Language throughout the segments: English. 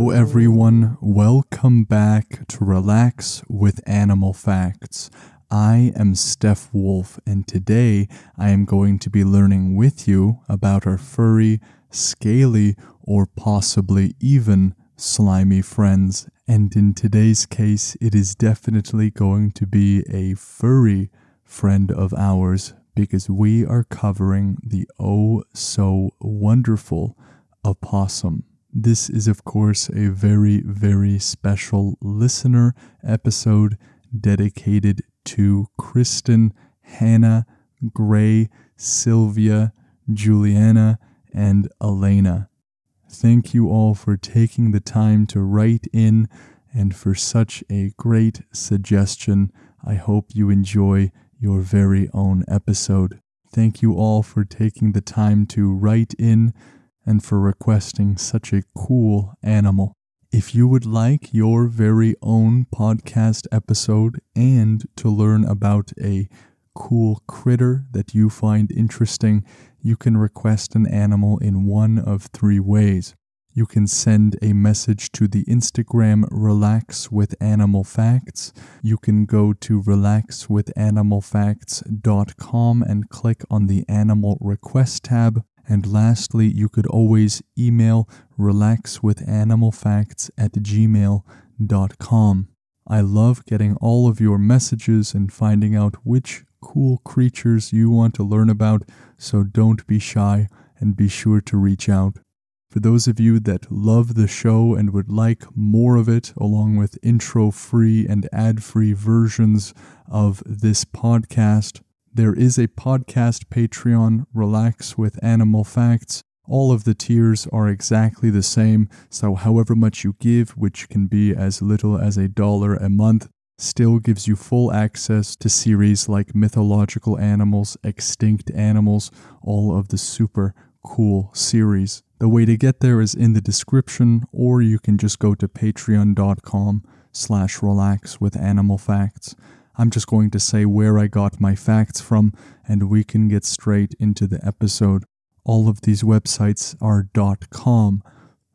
Hello everyone, welcome back to Relax with Animal Facts. I am Stef Wolfe, and today I am going to be learning with you about our furry, scaly, or possibly even slimy friends. And in today's case, it is definitely going to be a furry friend of ours because we are covering the oh so wonderful opossum. This is, of course, a very, very special listener episode dedicated to Kristen, Hannah, Gray, Sylvia, Juliana, and Elena. Thank you all for taking the time to write in and for such a great suggestion. I hope you enjoy your very own episode. Thank you all for taking the time to write in and for requesting such a cool animal. If you would like your very own podcast episode and to learn about a cool critter that you find interesting, you can request an animal in one of three ways. You can send a message to the Instagram Relax with Animal Facts. You can go to relaxwithanimalfacts.com and click on the Animal Request tab. And lastly, you could always email relaxwithanimalfacts@gmail.com. I love getting all of your messages and finding out which cool creatures you want to learn about, so don't be shy and be sure to reach out. For those of you that love the show and would like more of it, along with intro-free and ad-free versions of this podcast, there is a podcast Patreon, Relax with Animal Facts. All of the tiers are exactly the same, so however much you give, which can be as little as $1 a month, still gives you full access to series like Mythological Animals, Extinct Animals, all of the super cool series. The way to get there is in the description, or you can just go to patreon.com/relaxwithanimalfacts. I'm just going to say where I got my facts from, and we can get straight into the episode. All of these websites are .com,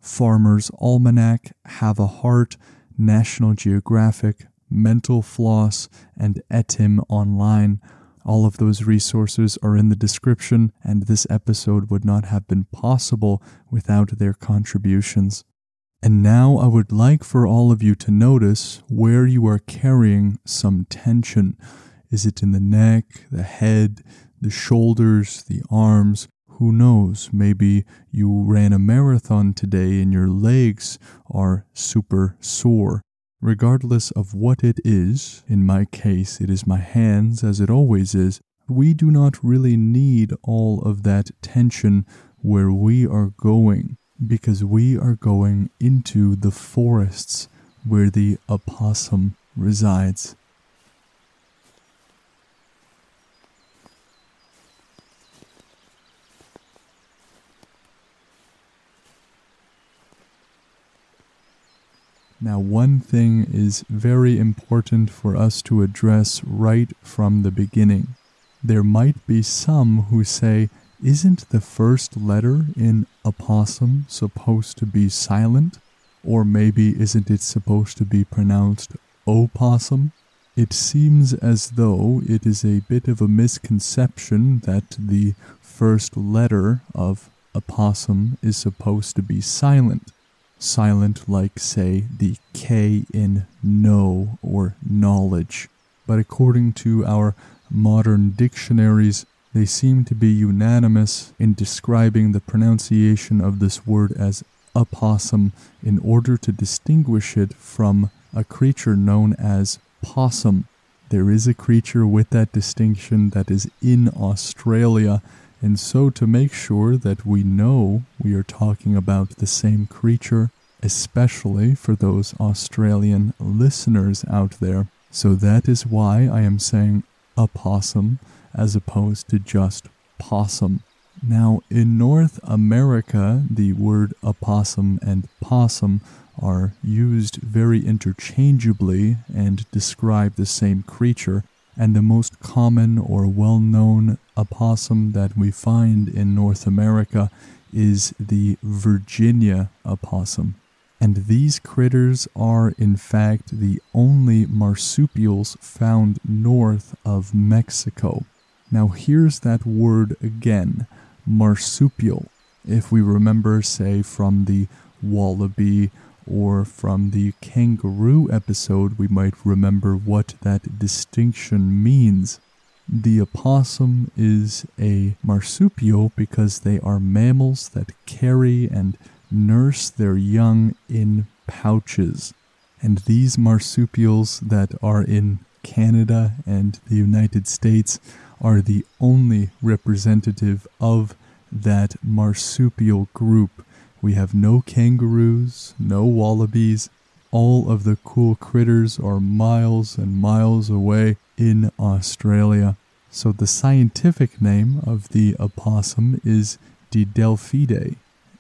Farmer's Almanac, Have a Heart, National Geographic, Mental Floss, and Etim Online. All of those resources are in the description, and this episode would not have been possible without their contributions. And now I would like for all of you to notice where you are carrying some tension. Is it in the neck, the head, the shoulders, the arms? Who knows? Maybe you ran a marathon today and your legs are super sore. Regardless of what it is, in my case it is my hands as it always is, we do not really need all of that tension where we are going. Because we are going into the forests where the opossum resides. Now, one thing is very important for us to address right from the beginning. There might be some who say, isn't the first letter in opossum supposed to be silent? Or maybe isn't it supposed to be pronounced opossum? It seems as though it is a bit of a misconception that the first letter of opossum is supposed to be silent. Silent like, say, the K in know or knowledge. But according to our modern dictionaries, they seem to be unanimous in describing the pronunciation of this word as opossum in order to distinguish it from a creature known as possum. There is a creature with that distinction that is in Australia, and so to make sure that we know we are talking about the same creature, especially for those Australian listeners out there, so that is why I am saying opossum as opposed to just possum. Now, in North America, the word opossum and possum are used very interchangeably and describe the same creature, and the most common or well-known opossum that we find in North America is the Virginia opossum. And these critters are in fact the only marsupials found north of Mexico. Now here's that word again, marsupial. If we remember, say, from the wallaby or from the kangaroo episode, we might remember what that distinction means. The opossum is a marsupial because they are mammals that carry and nurse their young in pouches. And these marsupials that are in Canada and the United States are the only representative of that marsupial group. We have no kangaroos, no wallabies. All of the cool critters are miles and miles away in Australia. So the scientific name of the opossum is Didelphidae.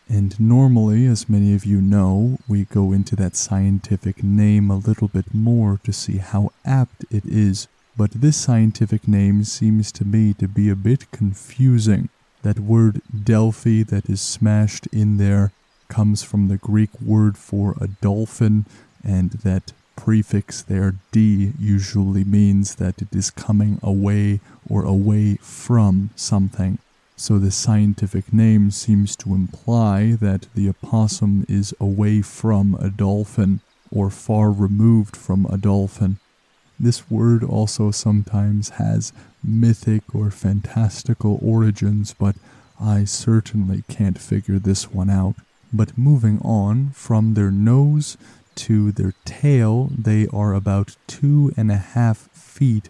And normally, as many of you know, we go into that scientific name a little bit more to see how apt it is. But this scientific name seems to me to be a bit confusing. That word Delphi that is smashed in there comes from the Greek word for a dolphin, and that prefix there, D, usually means that it is coming away or away from something. So the scientific name seems to imply that the opossum is away from a dolphin or far removed from a dolphin. This word also sometimes has mythic or fantastical origins, but I certainly can't figure this one out. But moving on, from their nose to their tail, they are about 2.5 feet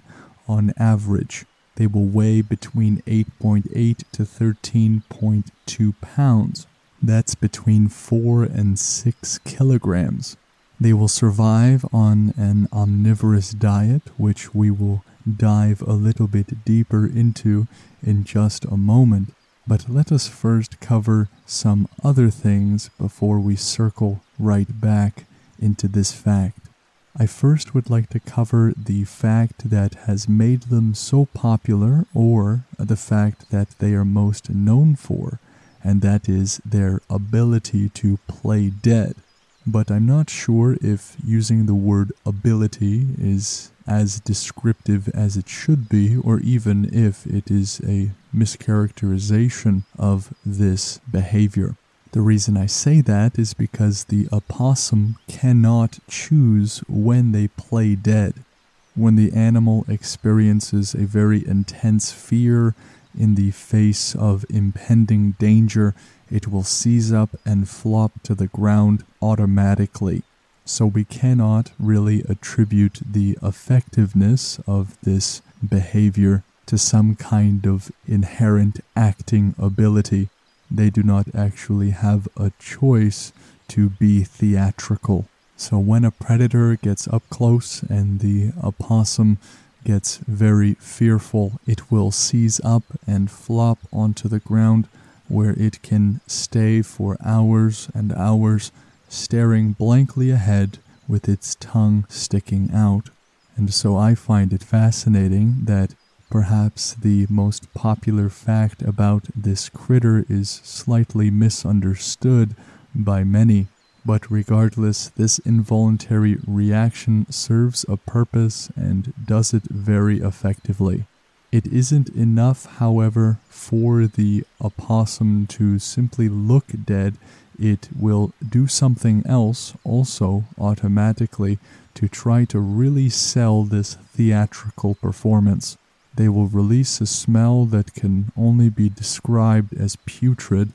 on average. They will weigh between 8.8 to 13.2 pounds. That's between 4 and 6 kilograms. They will survive on an omnivorous diet, which we will dive a little bit deeper into in just a moment. But let us first cover some other things before we circle right back into this fact. I first would like to cover the fact that has made them so popular, or the fact that they are most known for, and that is their ability to play dead. But I'm not sure if using the word ability is as descriptive as it should be, or even if it is a mischaracterization of this behavior. The reason I say that is because the opossum cannot choose when they play dead. When the animal experiences a very intense fear in the face of impending danger, it will seize up and flop to the ground automatically. So we cannot really attribute the effectiveness of this behavior to some kind of inherent acting ability. They do not actually have a choice to be theatrical. So when a predator gets up close and the opossum gets very fearful, it will seize up and flop onto the ground, where it can stay for hours and hours, staring blankly ahead with its tongue sticking out. And so I find it fascinating that perhaps the most popular fact about this critter is slightly misunderstood by many. But regardless, this involuntary reaction serves a purpose and does it very effectively. It isn't enough, however, for the opossum to simply look dead. It will do something else also automatically to try to really sell this theatrical performance. They will release a smell that can only be described as putrid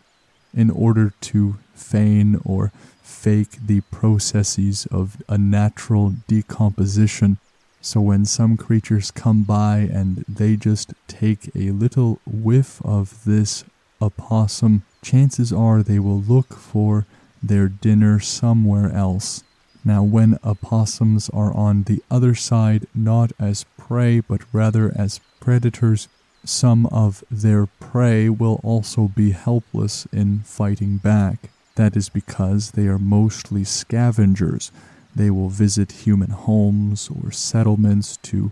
in order to feign or fake the processes of a natural decomposition. So when some creatures come by and they just take a little whiff of this opossum, chances are they will look for their dinner somewhere else. Now, when opossums are on the other side, not as prey but rather as predators, some of their prey will also be helpless in fighting back. That is because they are mostly scavengers. They will visit human homes or settlements to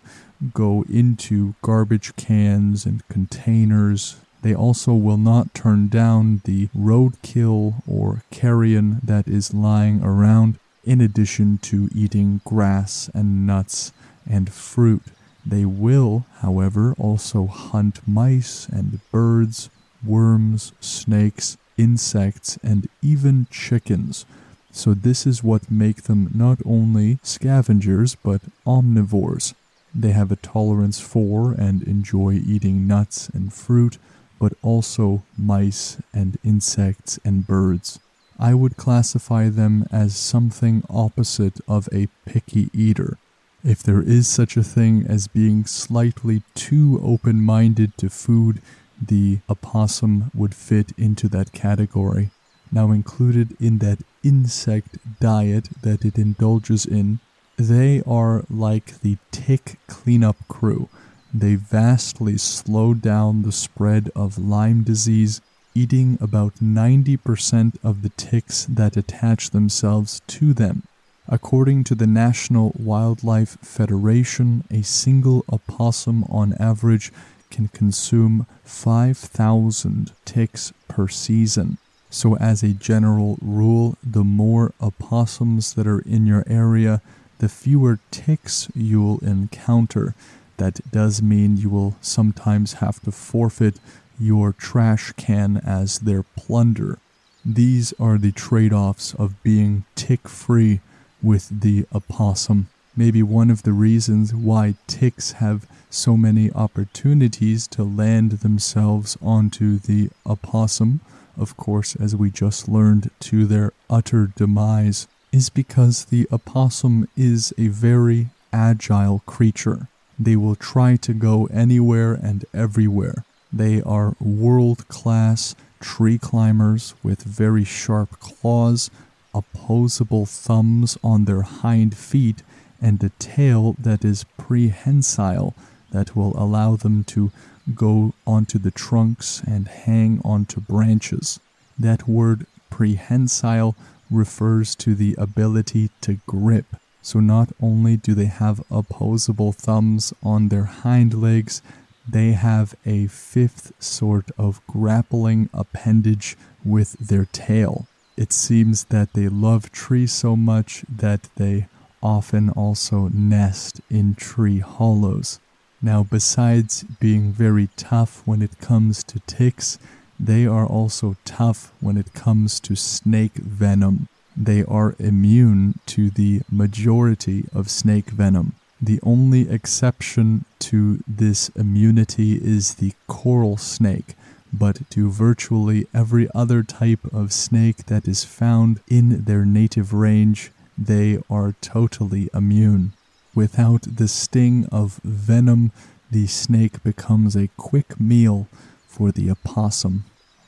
go into garbage cans and containers They also will not turn down the roadkill or carrion that is lying around, in addition to eating grass and nuts and fruit. They will, however, also hunt mice and birds, worms, snakes, insects, and even chickens. So this is what makes them not only scavengers, but omnivores. They have a tolerance for and enjoy eating nuts and fruit, but also mice and insects and birds. I would classify them as something opposite of a picky eater. If there is such a thing as being slightly too open-minded to food, the opossum would fit into that category. Now, included in that insect diet that it indulges in, they are like the tick cleanup crew. They vastly slow down the spread of Lyme disease, eating about 90% of the ticks that attach themselves to them. According to the National Wildlife Federation, a single opossum on average can consume 5,000 ticks per season. So as a general rule, the more opossums that are in your area, the fewer ticks you'll encounter. That does mean you will sometimes have to forfeit your trash can as their plunder. These are the trade-offs of being tick-free with the opossum. Maybe one of the reasons why ticks have so many opportunities to land themselves onto the opossum, of course, as we just learned, to their utter demise, is because the opossum is a very agile creature. They will try to go anywhere and everywhere. They are world-class tree climbers with very sharp claws, opposable thumbs on their hind feet, and a tail that is prehensile that will allow them to go onto the trunks and hang onto branches. That word prehensile refers to the ability to grip. So not only do they have opposable thumbs on their hind legs, they have a fifth sort of grappling appendage with their tail. It seems that they love trees so much that they often also nest in tree hollows. Now, besides being very tough when it comes to ticks, they are also tough when it comes to snake venom. They are immune to the majority of snake venom. The only exception to this immunity is the coral snake, but to virtually every other type of snake that is found in their native range, they are totally immune. Without the sting of venom, the snake becomes a quick meal for the opossum.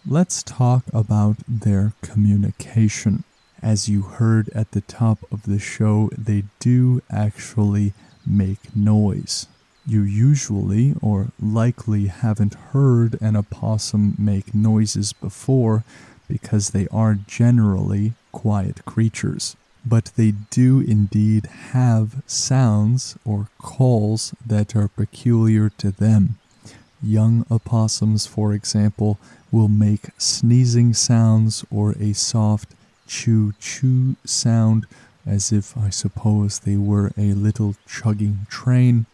Let's talk about their communication. As you heard at the top of the show, they do actually make noise. You usually or likely haven't heard an opossum make noises before because they are generally quiet creatures. But they do indeed have sounds or calls that are peculiar to them. Young opossums, for example, will make sneezing sounds or a soft choo-choo sound, as if, I suppose, they were a little chugging train,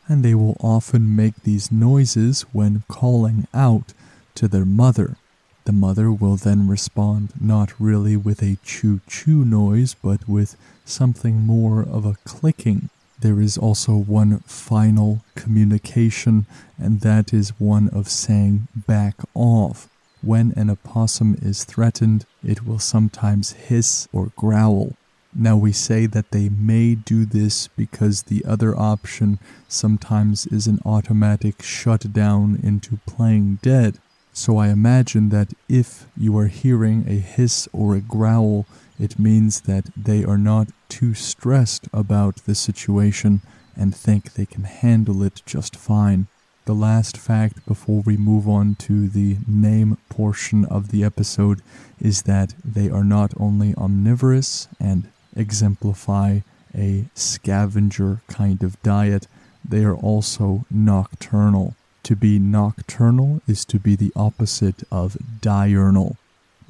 and they will often make these noises when calling out to their mother. The mother will then respond not really with a choo-choo noise, but with something more of a clicking. There is also one final communication, and that is one of saying back off. When an opossum is threatened, it will sometimes hiss or growl. Now we say that they may do this because the other option sometimes is an automatic shutdown into playing dead. So I imagine that if you are hearing a hiss or a growl, it means that they are not too stressed about the situation and think they can handle it just fine. The last fact before we move on to the name portion of the episode is that they are not only omnivorous and exemplify a scavenger kind of diet, they are also nocturnal. To be nocturnal is to be the opposite of diurnal.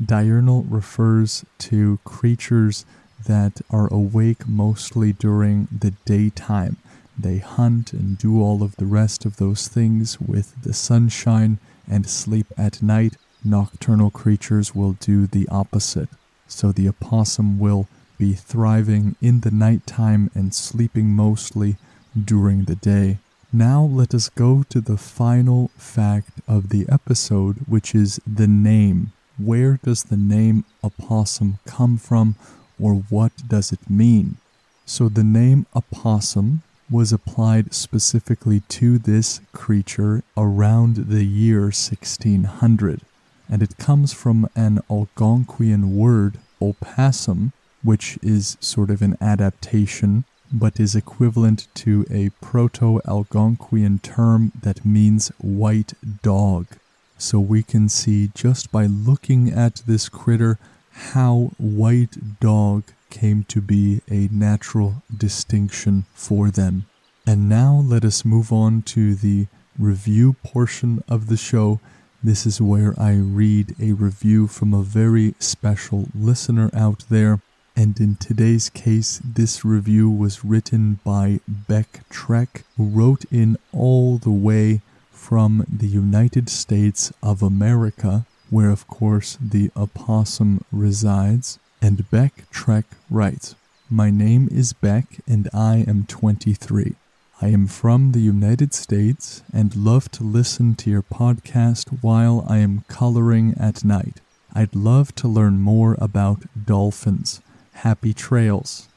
Diurnal refers to creatures that are awake mostly during the daytime. They hunt and do all of the rest of those things with the sunshine and sleep at night. Nocturnal creatures will do the opposite. So the opossum will be thriving in the nighttime and sleeping mostly during the day. Now let us go to the final fact of the episode, which is the name. Where does the name opossum come from, or what does it mean? So the name opossum was applied specifically to this creature around the year 1600, and it comes from an Algonquian word, opossum, which is sort of an adaptation, but is equivalent to a Proto-Algonquian term that means white dog. So we can see just by looking at this critter how white dog came to be a natural distinction for them. And now let us move on to the review portion of the show. This is where I read a review from a very special listener out there. And in today's case, this review was written by Beck Trek, who wrote in all the way from the United States of America, where of course the opossum resides. And Beck Trek writes, "My name is Beck and I am 23. I am from the United States and love to listen to your podcast while I am coloring at night. I'd love to learn more about dolphins. Happy trails."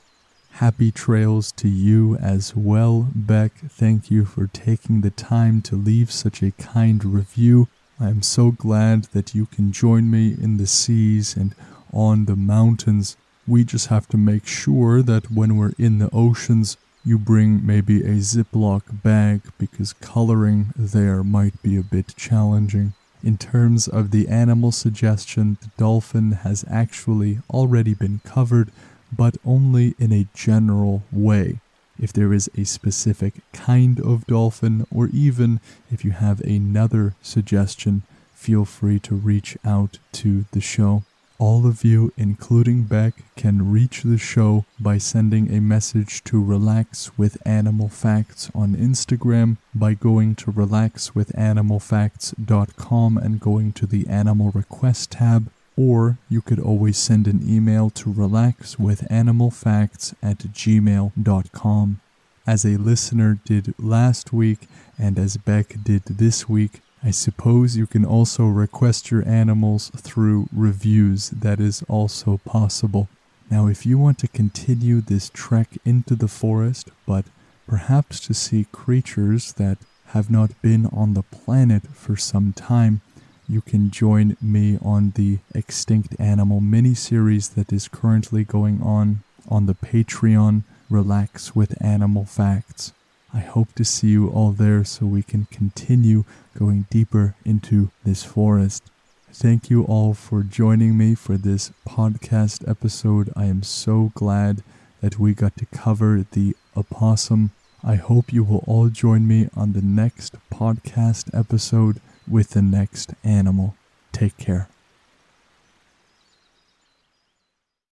Happy trails to you as well, Beck. Thank you for taking the time to leave such a kind review. I am so glad that you can join me in the seas and on the mountains. We just have to make sure that when we're in the oceans, you bring maybe a Ziploc bag, because coloring there might be a bit challenging. In terms of the animal suggestion, the dolphin has actually already been covered, but only in a general way. If there is a specific kind of dolphin, or even if you have another suggestion, feel free to reach out to the show. All of you, including Beck, can reach the show by sending a message to Relax with Animal Facts on Instagram by going to relaxwithanimalfacts.com and going to the Animal Request tab, or you could always send an email to relaxwithanimalfacts@gmail.com. As a listener did last week, and as Beck did this week, I suppose you can also request your animals through reviews. That is also possible. Now, if you want to continue this trek into the forest, but perhaps to see creatures that have not been on the planet for some time, you can join me on the Extinct Animal mini-series that is currently going on the Patreon, Relax with Animal Facts. I hope to see you all there so we can continue going deeper into this forest. Thank you all for joining me for this podcast episode. I am so glad that we got to cover the opossum. I hope you will all join me on the next podcast episode with the next animal. Take care.